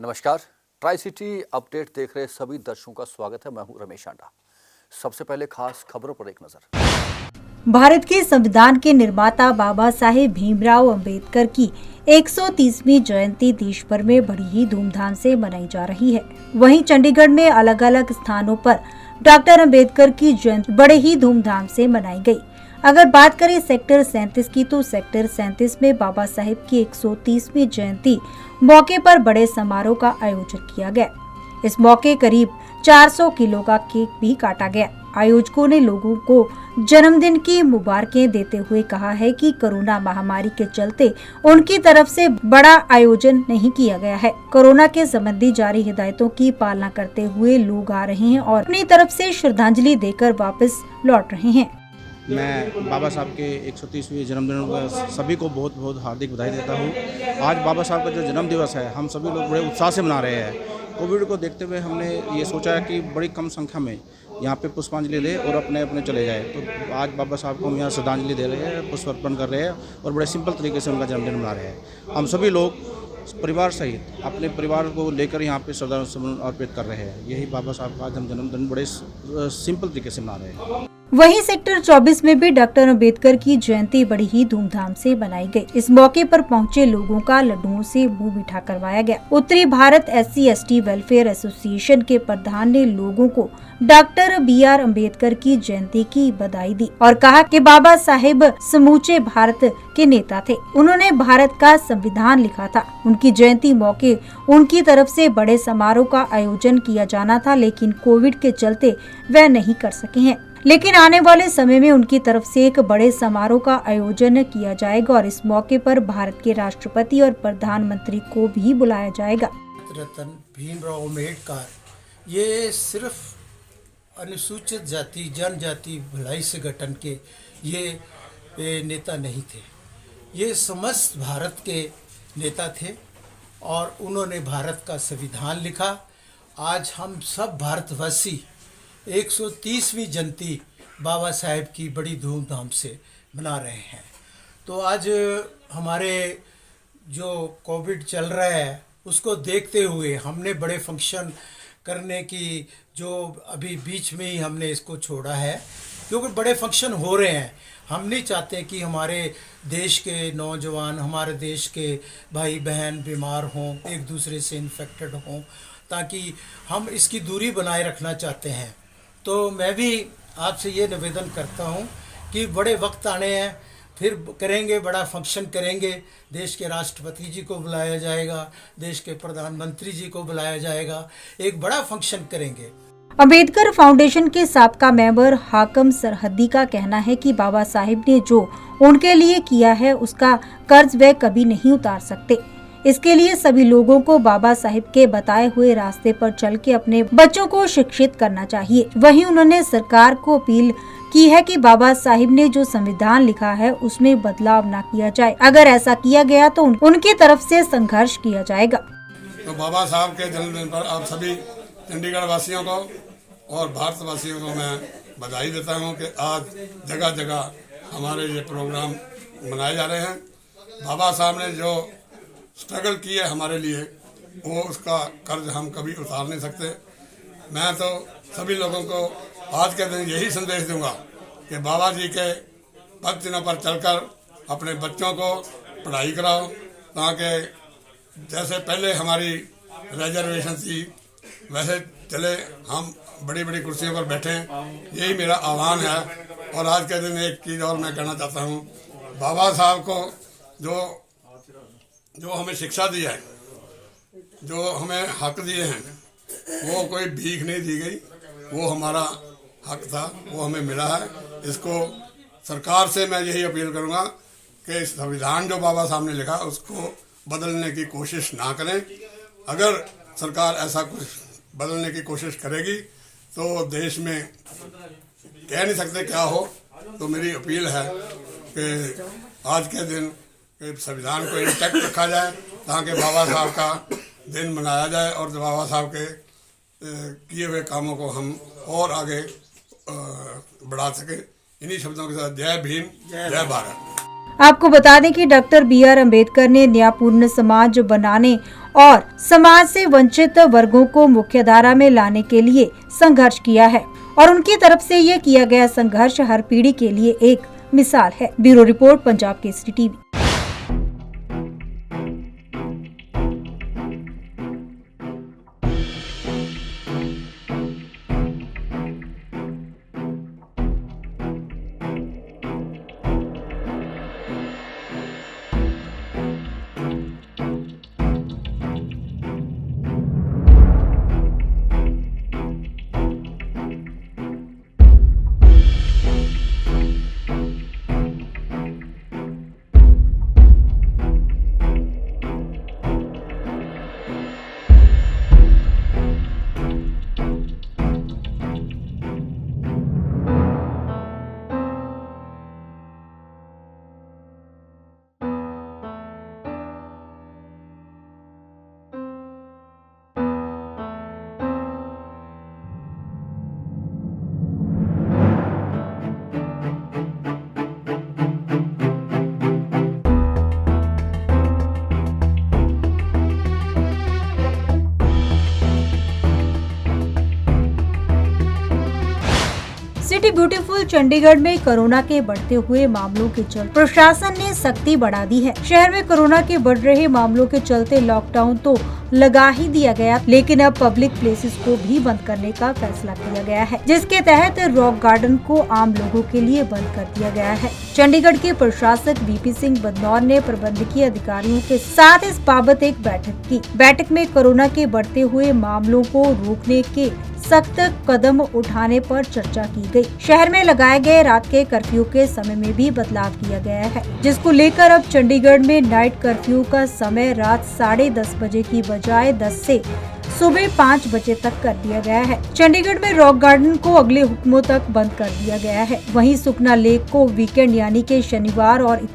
नमस्कार, tri city update देख रहे सभी दर्शकों का स्वागत है। मैं हूं रमेश आंडा। सबसे पहले खास खबरों पर एक नजर। भारत के संविधान के निर्माता बाबा साहेब भीमराव अंबेडकर की 130वीं जयंती देश भर में बड़ी ही धूमधाम से मनाई जा रही है। वहीं चंडीगढ़ में अलग अलग स्थानों पर डॉक्टर अंबेडकर की जयंती बड़े ही धूमधाम से मनाई गई। अगर बात करें सेक्टर 37 की, तो सेक्टर 37 में बाबा साहेब की 130वीं जयंती मौके पर बड़े समारोह का आयोजन किया गया। इस मौके करीब 400 किलो का केक भी काटा गया। आयोजकों ने लोगों को जन्मदिन की मुबारकें देते हुए कहा है कि कोरोना महामारी के चलते उनकी तरफ से बड़ा आयोजन नहीं किया गया है। कोरोना के संबंधी जारी हिदायतों की पालना करते हुए लोग आ रहे हैं और अपनी तरफ से श्रद्धांजलि देकर वापस लौट रहे हैं। मैं बाबा साहब के 130वें जन्मदिन पर सभी को बहुत बहुत हार्दिक बधाई देता हूँ। आज बाबा साहब का जो जन्म दिवस है, हम सभी लोग बड़े उत्साह से मना रहे हैं। कोविड को देखते हुए हमने ये सोचा है कि बड़ी कम संख्या में यहाँ पे पुष्पांजलि दे और अपने अपने चले जाए। तो आज बाबा साहब को हम यहाँ श्रद्धांजलि दे रहे हैं, पुष्प अर्पण कर रहे हैं और बड़े सिंपल तरीके से उनका जन्मदिन मना रहे हैं। हम सभी लोग परिवार सहित अपने परिवार को लेकर यहाँ पे श्रद्धांजलि अर्पित कर रहे हैं। यही बाबा साहब का जन्मदिन बड़े सिंपल तरीके से मना रहे हैं। वहीं सेक्टर 24 में भी डॉक्टर अंबेडकर की जयंती बड़ी ही धूमधाम से मनाई गई। इस मौके पर पहुंचे लोगों का लड्डुओं से मुंह मीठा करवाया गया। उत्तरी भारत SC/ST वेलफेयर एसोसिएशन के प्रधान ने लोगों को डॉक्टर BR अंबेडकर की जयंती की बधाई दी और कहा कि बाबा साहेब समूचे भारत के नेता थे। उन्होंने भारत का संविधान लिखा था। उनकी जयंती मौके उनकी तरफ से बड़े समारोह का आयोजन किया जाना था, लेकिन कोविड के चलते वह नहीं कर सके हैं। लेकिन आने वाले समय में उनकी तरफ से एक बड़े समारोह का आयोजन किया जाएगा और इस मौके पर भारत के राष्ट्रपति और प्रधानमंत्री को भी बुलाया जाएगा। रतन भीमराव अम्बेडकर ये सिर्फ अनुसूचित जाति जनजाति भलाई संगठन के ये नेता नहीं थे, ये समस्त भारत के नेता थे और उन्होंने भारत का संविधान लिखा। आज हम सब भारतवासी 130वीं जयंती बाबा साहेब की बड़ी धूमधाम से मना रहे हैं। तो आज हमारे जो कोविड चल रहा है उसको देखते हुए हमने बड़े फंक्शन करने की जो अभी बीच में ही हमने इसको छोड़ा है, क्योंकि बड़े फंक्शन हो रहे हैं। हम नहीं चाहते कि हमारे देश के नौजवान, हमारे देश के भाई बहन बीमार हों, एक दूसरे से इन्फेक्टेड हों, ताकि हम इसकी दूरी बनाए रखना चाहते हैं। तो मैं भी आपसे ये निवेदन करता हूँ कि बड़े वक्त आने हैं, फिर करेंगे, बड़ा फंक्शन करेंगे। देश के राष्ट्रपति जी को बुलाया जाएगा, देश के प्रधानमंत्री जी को बुलाया जाएगा, एक बड़ा फंक्शन करेंगे। अंबेडकर फाउंडेशन के साबका मेंबर हाकम सरहदी का कहना है कि बाबा साहिब ने जो उनके लिए किया है उसका कर्ज वे कभी नहीं उतार सकते। इसके लिए सभी लोगों को बाबा साहिब के बताए हुए रास्ते पर चल के अपने बच्चों को शिक्षित करना चाहिए। वहीं उन्होंने सरकार को अपील की है कि बाबा साहिब ने जो संविधान लिखा है उसमें बदलाव न किया जाए। अगर ऐसा किया गया तो उनकी तरफ से संघर्ष किया जाएगा। तो बाबा साहब के जन्मदिन पर आप सभी चंडीगढ़ वासियों को और भारतवासियों को मैं बधाई देता हूँ कि आज जगह जगह हमारे ये प्रोग्राम मनाए जा रहे हैं। बाबा साहब ने जो स्ट्रगल की है हमारे लिए, वो उसका कर्ज हम कभी उतार नहीं सकते। मैं तो सभी लोगों को आज के दिन यही संदेश दूंगा कि बाबा जी के पद चिन्हों पर चलकर अपने बच्चों को पढ़ाई कराओ, ताकि जैसे पहले हमारी रिजर्वेशन थी वैसे चले, हम बड़ी बड़ी कुर्सियों पर बैठें। यही मेरा आह्वान है। और आज के दिन एक चीज़ और मैं कहना चाहता हूँ, बाबा साहब को जो हमें शिक्षा दी है, जो हमें हक दिए हैं, वो कोई भीख नहीं दी गई, वो हमारा हक था, वो हमें मिला है। इसको सरकार से मैं यही अपील करूँगा कि संविधान जो बाबा साहब ने लिखा उसको बदलने की कोशिश ना करें। अगर सरकार ऐसा कुछ बदलने की कोशिश करेगी तो देश में कह नहीं सकते क्या हो। तो मेरी अपील है कि आज के दिन संविधान को इंटैक्ट रखा जाए, ताकि बाबा साहब का दिन मनाया जाए और बाबा साहब के किए हुए कामों को हम और आगे बढ़ा सकें। इन्हीं शब्दों के साथ जय भीम, जय भारत। आपको बता दें कि डॉक्टर BR अंबेडकर ने न्यायपूर्ण समाज बनाने और समाज से वंचित वर्गों को मुख्यधारा में लाने के लिए संघर्ष किया है और उनकी तरफ से ये किया गया संघर्ष हर पीढ़ी के लिए एक मिसाल है। Bureau report, Punjab Kesari TV. City beautiful Chandigarh में कोरोना के बढ़ते हुए मामलों के चलते प्रशासन ने सख्ती बढ़ा दी है। शहर में कोरोना के बढ़ रहे मामलों के चलते लॉकडाउन तो लगा ही दिया गया, लेकिन अब पब्लिक प्लेसेस को भी बंद करने का फैसला किया गया है, जिसके तहत रॉक गार्डन को आम लोगों के लिए बंद कर दिया गया है। चंडीगढ़ के प्रशासक वीपी सिंह बदनौर ने प्रबंधकीय अधिकारियों के साथ इस बाबत एक बैठक की। बैठक में कोरोना के बढ़ते हुए मामलों को रोकने के सख्त कदम उठाने पर चर्चा की गई। शहर में लगाए गए रात के कर्फ्यू के समय में भी बदलाव किया गया है, जिसको लेकर अब चंडीगढ़ में नाइट कर्फ्यू का समय रात 10:30 बजे की बजाय 10 से सुबह 5 बजे तक कर दिया गया है। चंडीगढ़ में रॉक गार्डन को अगले हुक्मों तक बंद कर दिया गया है। वहीं सुखना लेक को वीकेंड यानी के शनिवार और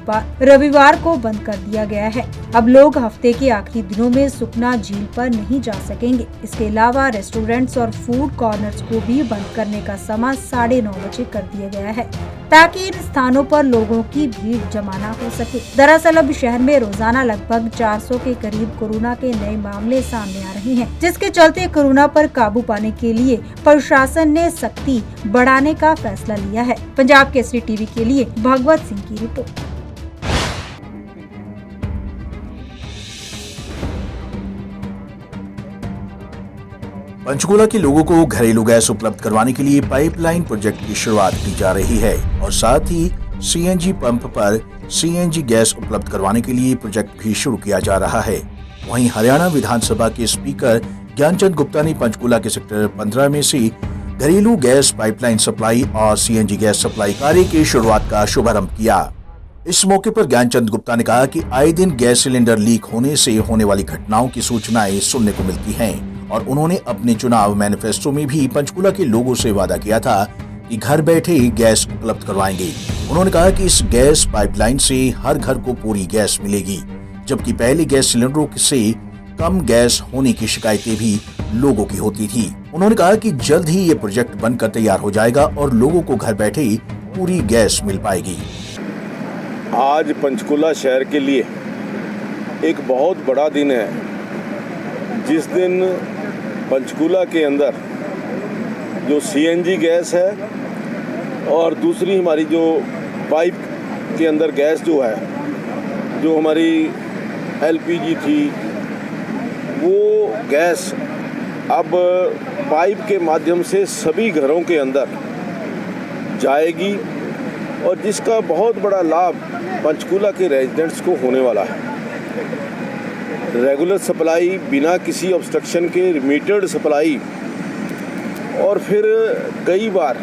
रविवार को बंद कर दिया गया है। अब लोग हफ्ते के आखिरी दिनों में सुखना झील पर नहीं जा सकेंगे। इसके अलावा रेस्टोरेंट्स और फूड कॉर्नर्स को भी बंद करने का समय 9:30 बजे कर दिया गया है, ताकि इन स्थानों पर लोगों की भीड़ जमा न हो सके। दरअसल अब शहर में रोजाना लगभग 400 के करीब कोरोना के नए मामले सामने आ रहे हैं, जिसके चलते कोरोना पर काबू पाने के लिए प्रशासन ने सख्ती बढ़ाने का फैसला लिया है। पंजाब केसरी टीवी के लिए भागवत सिंह की रिपोर्ट। पंचकूला के लोगों को घरेलू गैस उपलब्ध करवाने के लिए पाइपलाइन प्रोजेक्ट की शुरुआत की जा रही है और साथ ही सीएनजी पंप पर सीएनजी गैस उपलब्ध करवाने के लिए प्रोजेक्ट भी शुरू किया जा रहा है। वहीं हरियाणा विधानसभा के स्पीकर ज्ञानचंद गुप्ता ने पंचकूला के सेक्टर 15 में से घरेलू गैस पाइपलाइन सप्लाई और सीएनजी गैस सप्लाई कार्य की शुरुआत का शुभारंभ किया। इस मौके पर ज्ञानचंद गुप्ता ने कहा कि आए दिन गैस सिलेंडर लीक होने से होने वाली घटनाओं की सूचनाएं सुनने को मिलती हैं और उन्होंने अपने चुनाव मैनिफेस्टो में भी पंचकूला के लोगों से वादा किया था कि घर बैठे ही गैस उपलब्ध करवाएंगे। उन्होंने कहा कि इस गैस पाइपलाइन से हर घर को पूरी गैस मिलेगी, जबकि पहले गैस सिलेंडरों से कम गैस होने की शिकायतें भी लोगों की होती थी। उन्होंने कहा कि जल्द ही ये प्रोजेक्ट बनकर तैयार हो जाएगा और लोगों को घर बैठे ही पूरी गैस मिल पाएगी। आज पंचकूला शहर के लिए एक बहुत बड़ा दिन है, जिस दिन पंचकूला के अंदर जो सीएनजी गैस है और दूसरी हमारी जो पाइप के अंदर गैस जो है, जो हमारी एलपीजी थी, वो गैस अब पाइप के माध्यम से सभी घरों के अंदर जाएगी और जिसका बहुत बड़ा लाभ पंचकूला के रेजिडेंट्स को होने वाला है। रेगुलर सप्लाई बिना किसी ऑब्स्ट्रक्शन के मीटर्ड सप्लाई, और फिर कई बार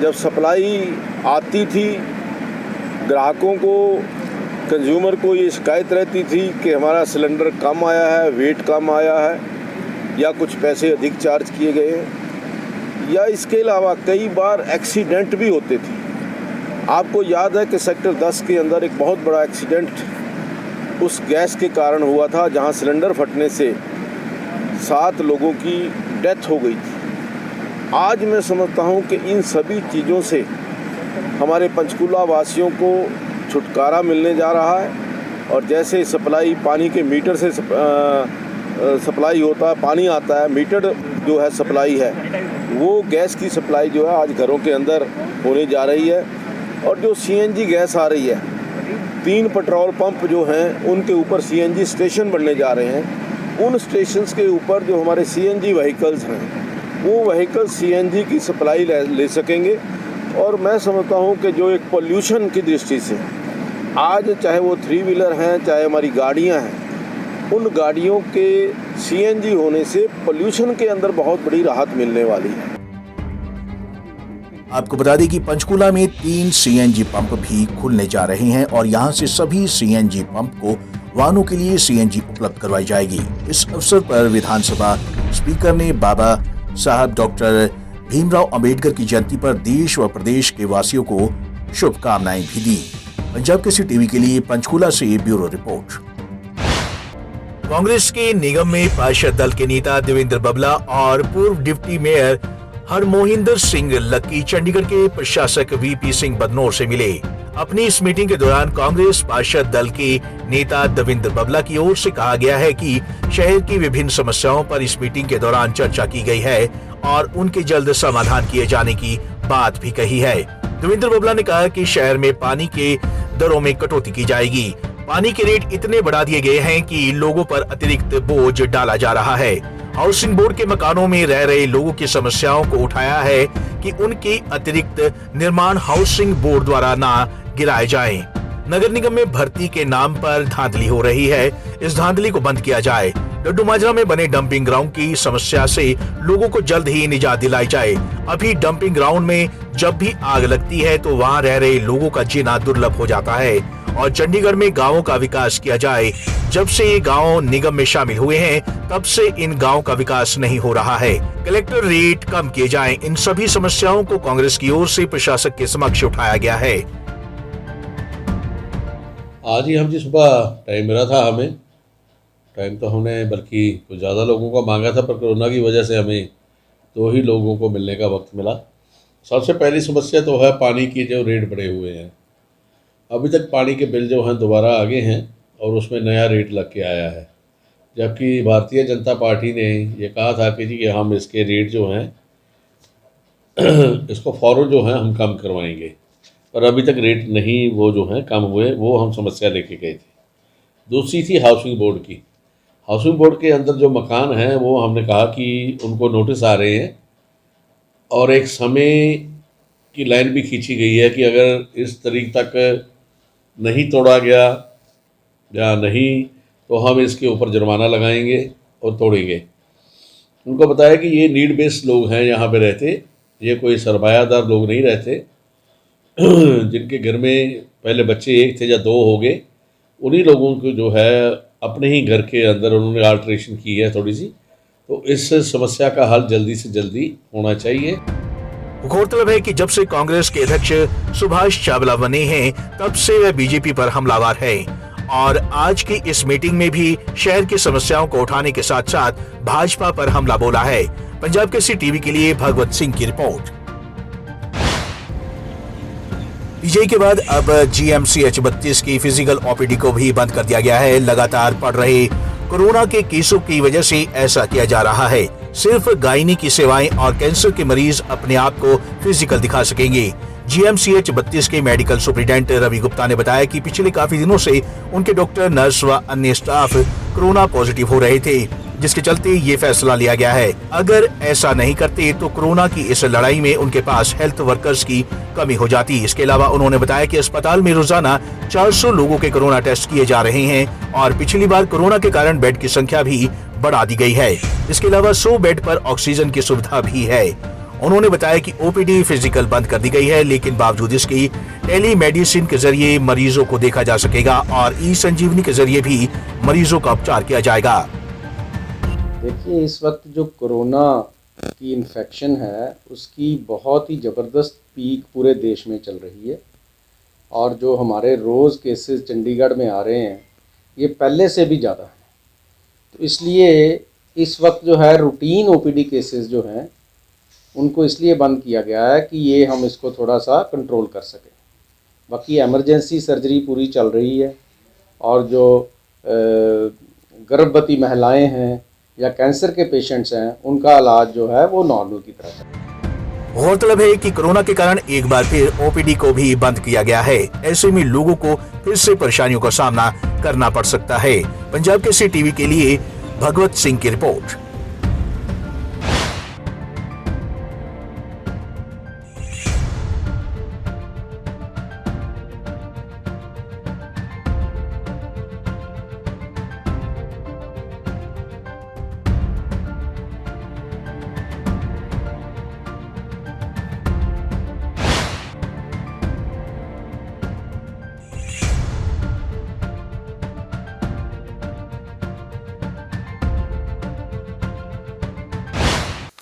जब सप्लाई आती थी ग्राहकों को, कंज्यूमर को ये शिकायत रहती थी कि हमारा सिलेंडर कम आया है, वेट कम आया है या कुछ पैसे अधिक चार्ज किए गए हैं, या इसके अलावा कई बार एक्सीडेंट भी होते थे। आपको याद है कि सेक्टर 10 के अंदर एक बहुत बड़ा एक्सीडेंट उस गैस के कारण हुआ था, जहां सिलेंडर फटने से 7 लोगों की डेथ हो गई थी। आज मैं समझता हूं कि इन सभी चीज़ों से हमारे पंचकूला वासियों को छुटकारा मिलने जा रहा है और जैसे सप्लाई पानी के मीटर से सप्लाई होता है, पानी आता है, मीटर्ड जो है सप्लाई है, वो गैस की सप्लाई जो है आज घरों के अंदर होने जा रही है। और जो सीएनजी गैस आ रही है, 3 पेट्रोल पंप जो हैं उनके ऊपर सीएनजी स्टेशन बनने जा रहे हैं। उन स्टेशंस के ऊपर जो हमारे सीएनजी व्हीकल्स हैं, वो व्हीकल सीएनजी की सप्लाई ले सकेंगे। और मैं समझता हूँ कि जो एक पोल्यूशन की दृष्टि से आज चाहे वो 3 व्हीलर हैं, चाहे हमारी गाड़ियाँ हैं, उन गाड़ियों के सीएनजी होने से पोल्यूशन के अंदर बहुत बड़ी राहत मिलने वाली है। आपको बता दें कि पंचकूला में 3 सीएनजी पंप भी खुलने जा रहे हैं और यहां से सभी सीएनजी पंप को वाहनों के लिए सीएनजी उपलब्ध करवाई जाएगी। इस अवसर पर विधानसभा स्पीकर ने बाबा साहब डॉक्टर भीमराव अंबेडकर की जयंती पर देश व प्रदेश के वासियों को शुभकामनाएं भी दी। पंजाब केसरी टीवी के लिए पंचकूला से ब्यूरो रिपोर्ट। कांग्रेस के निगम में पार्षद दल के नेता देवेंद्र बबला और पूर्व डिप्टी मेयर हरमोहिंदर सिंह लक्की चंडीगढ़ के प्रशासक वीपी सिंह बदनौर से मिले। अपनी इस मीटिंग के दौरान कांग्रेस पार्षद दल के नेता देवेंद्र बबला की ओर से कहा गया है कि शहर की विभिन्न समस्याओं पर इस मीटिंग के दौरान चर्चा की गई है और उनके जल्द समाधान किए जाने की बात भी कही है। देवेंद्र बबला ने कहा कि शहर में पानी के दरों में कटौती की जाएगी। पानी के रेट इतने बढ़ा दिए गए हैं कि लोगों पर अतिरिक्त बोझ डाला जा रहा है। हाउसिंग बोर्ड के मकानों में रह रहे लोगों की समस्याओं को उठाया है कि उनकी अतिरिक्त निर्माण हाउसिंग बोर्ड द्वारा ना गिराए जाएं। नगर निगम में भर्ती के नाम पर धांधली हो रही है, इस धांधली को बंद किया जाए। लड्डू माजरा में बने डंपिंग ग्राउंड की समस्या से लोगों को जल्द ही निजात दिलाई जाए। अभी डंपिंग ग्राउंड में जब भी आग लगती है तो वहां रह रहे लोगों का जीना दुर्लभ हो जाता है। और चंडीगढ़ में गांवों का विकास किया जाए। जब से ये गांव निगम में शामिल हुए हैं तब से इन गांवों का विकास नहीं हो रहा है। कलेक्टर रेट कम किए जाएं। इन सभी समस्याओं को कांग्रेस की ओर से प्रशासक के समक्ष उठाया गया है। आज ही हम जी सुबह टाइम मिला था, हमें टाइम तो हमने बल्कि कुछ ज़्यादा लोगों का मांगा था, पर कोरोना की वजह से हमें 2 ही लोगों को मिलने का वक्त मिला। सबसे पहली समस्या तो है पानी की, जो रेट बढ़े हुए हैं। अभी तक पानी के बिल जो हैं दोबारा आगे हैं और उसमें नया रेट लग के आया है, जबकि भारतीय जनता पार्टी ने ये कहा था कि जी हम इसके रेट जो हैं इसको फ़ौरन जो है हम कम करवाएंगे, पर अभी तक रेट नहीं वो जो हैं कम हुए। वो हम समस्या लेके गए थे। दूसरी थी हाउसिंग बोर्ड की। हाउसिंग बोर्ड के अंदर जो मकान हैं वो हमने कहा कि उनको नोटिस आ रहे हैं और एक समय की लाइन भी खींची गई है कि अगर इस तारीख तक नहीं तोड़ा गया या नहीं तो हम इसके ऊपर जुर्माना लगाएंगे और तोड़ेंगे। उनको बताया कि ये नीड बेस्ड लोग हैं यहाँ पे रहते, ये कोई सरमायादार लोग नहीं रहते जिनके घर में पहले बच्चे 1 थे या 2 हो गए, उन्हीं लोगों को जो है अपने ही घर के अंदर उन्होंने अल्ट्रेशन की है थोड़ी सी। तो इस समस्या का हल जल्दी से जल्दी होना चाहिए। गौरतलब है कि जब से कांग्रेस के अध्यक्ष सुभाष चावला बने हैं तब से वह बीजेपी पर हमलावर है और आज की इस मीटिंग में भी शहर की समस्याओं को उठाने के साथ साथ भाजपा पर हमला बोला है। पंजाब केसरी टीवी के लिए भगवत सिंह की रिपोर्ट। पीजीआई के बाद अब जीएमसीएच 32 की फिजिकल ओपीडी को भी बंद कर दिया गया है। लगातार बढ़ रहे कोरोना के केसों की वजह से ऐसा किया जा रहा है। सिर्फ गायनी की सेवाएं और कैंसर के मरीज अपने आप को फिजिकल दिखा सकेंगे। जीएमसीएच 32 के मेडिकल सुपरिटेंडेंट रवि गुप्ता ने बताया कि पिछले काफी दिनों से उनके डॉक्टर, नर्स व अन्य स्टाफ कोरोना पॉजिटिव हो रहे थे, जिसके चलते ये फैसला लिया गया है। अगर ऐसा नहीं करते तो कोरोना की इस लड़ाई में उनके पास हेल्थ वर्कर्स की कमी हो जाती। इसके अलावा उन्होंने बताया कि अस्पताल में रोजाना 400 लोगों के कोरोना टेस्ट किए जा रहे हैं और पिछली बार कोरोना के कारण बेड की संख्या भी बढ़ा दी गई है। इसके अलावा 100 बेड पर ऑक्सीजन की सुविधा भी है। उन्होंने बताया कि ओपीडी फिजिकल बंद कर दी गई है, लेकिन बावजूद इसकी टेली मेडिसिन के जरिए मरीजों को देखा जा सकेगा और ई संजीवनी के जरिए भी मरीजों का उपचार किया जाएगा। देखिए, इस वक्त जो कोरोना की इन्फेक्शन है उसकी बहुत ही ज़बरदस्त पीक पूरे देश में चल रही है और जो हमारे रोज़ केसेस चंडीगढ़ में आ रहे हैं ये पहले से भी ज़्यादा हैं। तो इसलिए इस वक्त जो है रूटीन ओपीडी केसेस जो हैं उनको इसलिए बंद किया गया है कि ये हम इसको थोड़ा सा कंट्रोल कर सकें। बाकी एमरजेंसी सर्जरी पूरी चल रही है और जो गर्भवती महिलाएं हैं या कैंसर के पेशेंट्स हैं, उनका इलाज जो है वो नॉर्मल की तरह चल रहा है। गौरतलब है कि कोरोना के कारण एक बार फिर ओपीडी को भी बंद किया गया है। ऐसे में लोगों को फिर से परेशानियों का सामना करना पड़ सकता है। पंजाब केसरी टीवी के लिए भगवत सिंह की रिपोर्ट।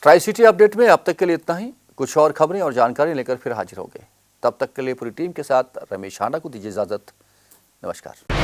ट्राई सिटी अपडेट में अब तक के लिए इतना ही। कुछ और खबरें और जानकारी लेकर फिर हाजिर होंगे। तब तक के लिए पूरी टीम के साथ रमेश हांडा को दीजिए इजाजत। नमस्कार।